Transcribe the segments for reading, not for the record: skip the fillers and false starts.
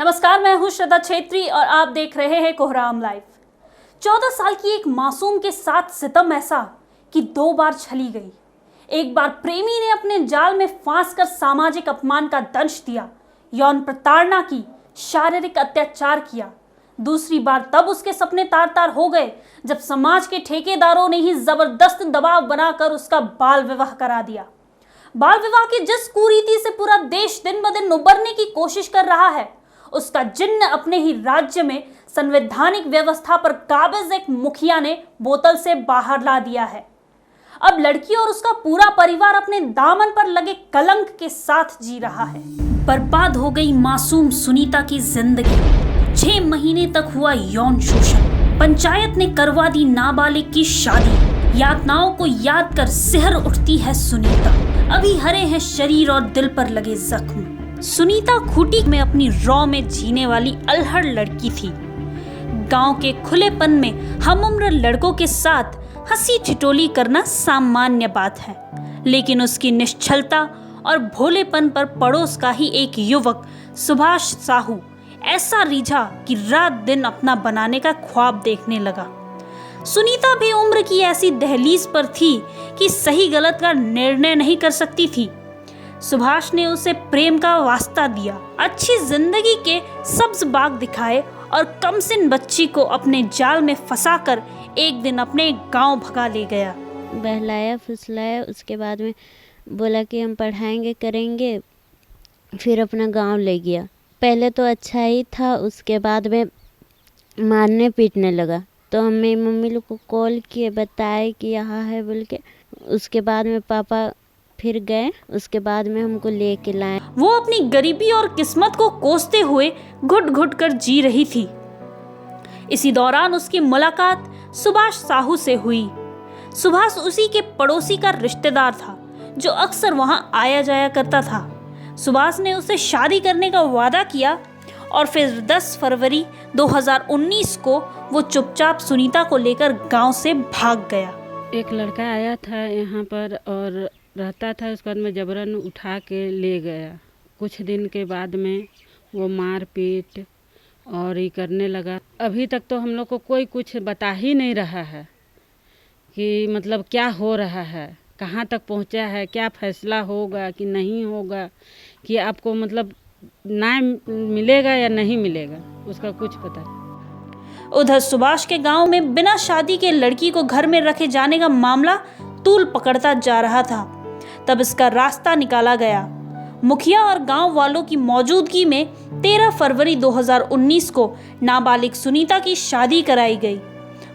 नमस्कार, मैं हूं श्रद्धा छेत्री और आप देख रहे हैं कोहराम लाइव। 14 साल की एक मासूम के साथ सितम ऐसा कि 2 बार छली गई। एक बार प्रेमी ने अपने जाल में फांस कर सामाजिक अपमान का दंश दिया, यौन प्रताड़ना की, शारीरिक अत्याचार किया। दूसरी बार तब उसके सपने तार तार हो गए जब समाज के ठेकेदारों ने ही जबरदस्त दबाव बनाकर उसका बाल विवाह करा दिया। बाल विवाह की जिस कुरीति से पूरा देश दिन ब दिन उबरने की कोशिश कर रहा है, उसका जिन्न अपने ही राज्य में संवैधानिक व्यवस्था पर काबिज एक मुखिया ने बोतल से बाहर ला दिया है। अब लड़की और उसका पूरा परिवार अपने दामन पर लगे कलंक के साथ जी रहा है। बर्बाद हो गई मासूम सुनीता की जिंदगी। 6 महीने तक हुआ यौन शोषण। पंचायत ने करवा दी नाबालिग की शादी। यातनाओं को याद कर सिहर उठती है सुनीता। अभी हरे हैं शरीर और दिल पर लगे जख्म। सुनीता खूंटी में अपनी रौ में जीने वाली अल्हड़ लड़की थी। गांव के खुलेपन में हमउम्र लड़कों के साथ हंसी ठिठोली करना सामान्य बात है, लेकिन उसकी निश्चलता और भोलेपन पर पड़ोस का ही एक युवक सुभाष साहू ऐसा रीझा कि रात दिन अपना बनाने का ख्वाब देखने लगा। सुनीता भी उम्र की ऐसी दहलीज पर थी कि सही गलत का निर्णय नहीं कर सकती थी। सुभाष ने उसे प्रेम का वास्ता दिया, अच्छी जिंदगी के सब्ज बाग दिखाए और कमसिन बच्ची को अपने जाल में फंसाकर एक दिन अपने गांव भगा ले गया। बहलाया फुसलाया, उसके बाद में बोला कि हम पढ़ाएंगे करेंगे, फिर अपना गांव ले गया। पहले तो अच्छा ही था, उसके बाद में मारने पीटने लगा। तो हमें मम्मी लोग को कॉल किए, बताए कि यहाँ है बोल के। उसके बाद में पापा फिर गए, उसके बाद में हमको लेके लाए। वो अपनी गरीबी और किस्मत को कोसते हुए घुट घुट कर जी रही थी। इसी दौरान उसकी मुलाकात सुभाष साहू से हुई। सुभाष उसी के पड़ोसी का रिश्तेदार था जो अक्सर वहां आया जाया करता था। सुभाष ने उसे शादी करने का वादा किया और फिर 10 फरवरी 2019 को वो चुपचाप सुनीता को लेकर गांव से भाग गया। एक लड़का आया था यहाँ पर और रहता था, उसके बाद में जबरन उठा के ले गया। कुछ दिन के बाद में वो मार पीट और ये करने लगा। अभी तक तो हम लोग को कोई कुछ बता ही नहीं रहा है कि मतलब क्या हो रहा है, कहाँ तक पहुँचा है, क्या फैसला होगा कि नहीं होगा, कि आपको मतलब न्याय मिलेगा या नहीं मिलेगा, उसका कुछ पता नहीं। उधर सुभाष के गांव में बिना शादी के लड़की को घर में रखे जाने का मामला तूल पकड़ता जा रहा था। तब इसका रास्ता निकाला गया। मुखिया और गांव वालों की मौजूदगी में 13 फरवरी 2019 को नाबालिग सुनीता की शादी कराई गई।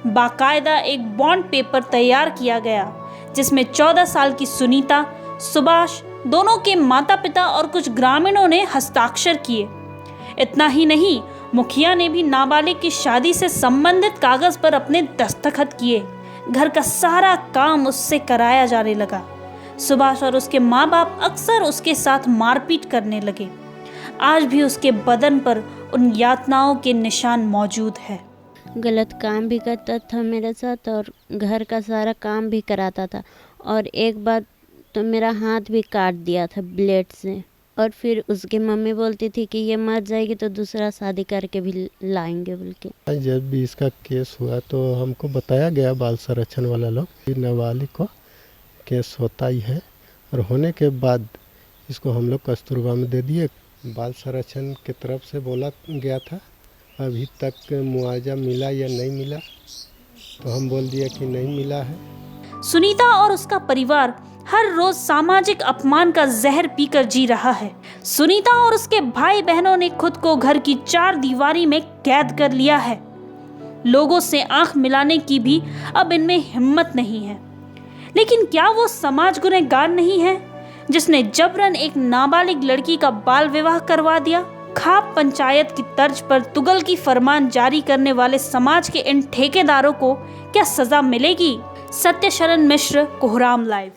बाकायदा एक बॉन्ड पेपर तैयार किया गया जिसमें 14 साल की सुनीता, सुभाष दोनों के माता पिता और कुछ ग्रामीणों ने हस्ताक्षर किए। इतना ही नहीं, मुखिया ने भी नाबालिग की शादी से संबंधित कागज पर अपने दस्तखत किए। घर का सारा काम उससे कराया जाने लगा। सुभाष और उसके माँ बाप अक्सर उसके साथ मारपीट करने लगे। आज भी उसके बदन पर उन यातनाओं के निशान मौजूद है। गलत काम भी करता था मेरे साथ और घर का सारा काम भी कराता था। और एक बार तो मेरा हाथ भी काट दिया था ब्लेड से। और फिर उसकी मम्मी बोलती थी कि ये मर जाएगी तो दूसरा शादी करके भी लाएंगे बोल के। जब भी इसका केस हुआ तो हमको बताया गया बाल संरक्षण वाला लोग कि नाबालिग को केस होता ही है, और होने के बाद इसको हम लोग कस्तूरबा में दे दिए। बाल संरक्षण की तरफ से बोला गया था अभी तक मुआवजा मिला या नहीं मिला, तो हम बोल दिया कि नहीं मिला है। सुनीता और उसका परिवार हर रोज सामाजिक अपमान का जहर पीकर जी रहा है। सुनीता और उसके भाई बहनों ने खुद को घर की 4 दीवारी में कैद कर लिया है। लोगों से आंख मिलाने की भी अब इनमें हिम्मत नहीं है। लेकिन क्या वो समाज गुनहगार नहीं है जिसने जबरन एक नाबालिग लड़की का बाल विवाह करवा दिया? खाप पंचायत की तर्ज पर तुगल की फरमान जारी करने वाले समाज के इन ठेकेदारों को क्या सजा मिलेगी? सत्यशरण मिश्र, कोहराम लाइव।